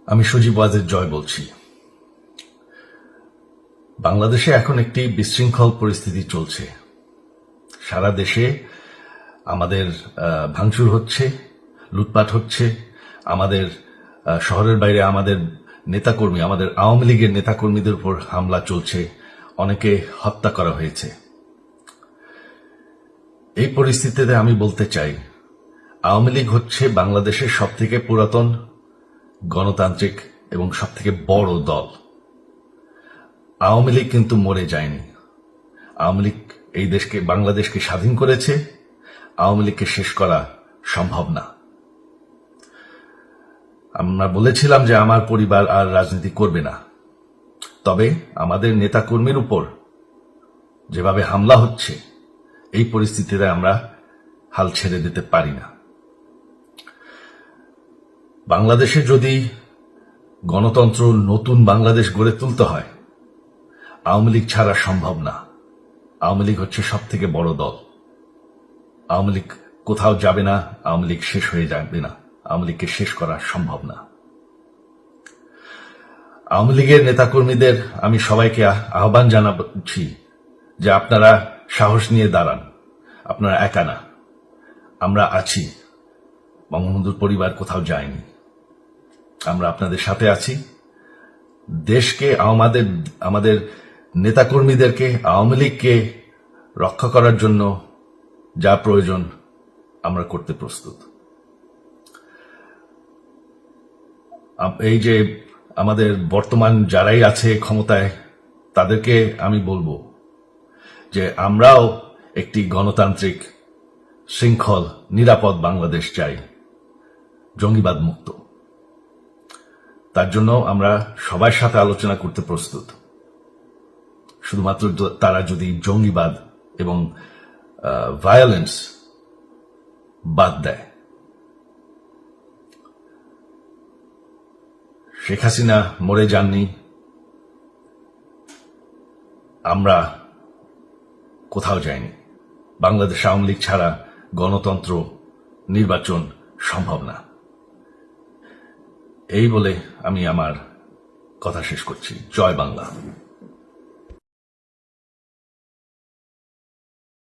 আমি সজীব ওয়াজেদ জয় বলছি। বাংলাদেশে এখন একটি বিশৃঙ্খল পরিস্থিতি চলছে। সারা দেশে আমাদের ভাঙচুর হচ্ছে, লুটপাট হচ্ছে, আমাদের শহরের বাইরে আমাদের নেতাকর্মী, আমাদের আওয়ামী লীগের নেতাকর্মীদের উপর হামলা চলছে, অনেকে হত্যা করা হয়েছে। এই পরিস্থিতিতে আমি বলতে চাই, আওয়ামী লীগ হচ্ছে বাংলাদেশের সবথেকে পুরাতন গণতান্ত্রিক এবং সবথেকে বড় দল। আওয়ামী লীগ কিন্তু মরে যায়নি। আওয়ামী লীগ এই দেশকে, বাংলাদেশকে স্বাধীন করেছে। আওয়ামী লীগকে শেষ করা সম্ভব না। আমরা বলেছিলাম যে আমার পরিবার আর রাজনীতি করবে না, তবে আমাদের নেতাকর্মীর উপর যেভাবে হামলা হচ্ছে, এই পরিস্থিতিতে আমরা হাল ছেড়ে দিতে পারি না। বাংলাদেশে যদি গণতন্ত্র, নতুন বাংলাদেশ গড়ে তুলতে হয়, আওয়ামী লীগ ছাড়া সম্ভব না। আওয়ামী লীগ হচ্ছে সব থেকে বড় দল। আওয়ামী লীগ কোথাও যাবে না, আওয়ামী লীগ শেষ হয়ে যাবে না। আওয়ামী লীগকে শেষ করা সম্ভব না। আওয়ামী লীগের নেতাকর্মীদের আমি সবাইকে আহ্বান জানাচ্ছি যে আপনারা সাহস নিয়ে দাঁড়ান। আপনারা একা না, আমরা আছি। বঙ্গবন্ধুর পরিবার কোথাও যায়নি, আমরা আপনাদের সাথে আছি। দেশকে, আমাদের নেতাকর্মীদেরকে, আওয়ামী লীগকে রক্ষা করার জন্য যা প্রয়োজন আমরা করতে প্রস্তুত। এই যে আমাদের বর্তমান যারাই আছে ক্ষমতায়, তাদেরকে আমি বলবো যে আমরাও একটি গণতান্ত্রিক, শৃঙ্খল, নিরাপদ বাংলাদেশ চাই, জঙ্গিবাদ মুক্ত। তার জন্য আমরা সবার সাথে আলোচনা করতে প্রস্তুত। শুধুমাত্র তারা যদি জঙ্গিবাদ এবং ভায়োলেন্স বাদ দেয়। শেখ হাসিনা মরে যাননি, আমরা কোথাও যাইনি। বাংলাদেশ আওয়ামী লীগ ছাড়া গণতন্ত্র, নির্বাচন সম্ভব না। এই বলে আমি আমার কথা শেষ করছি। জয় বাংলা।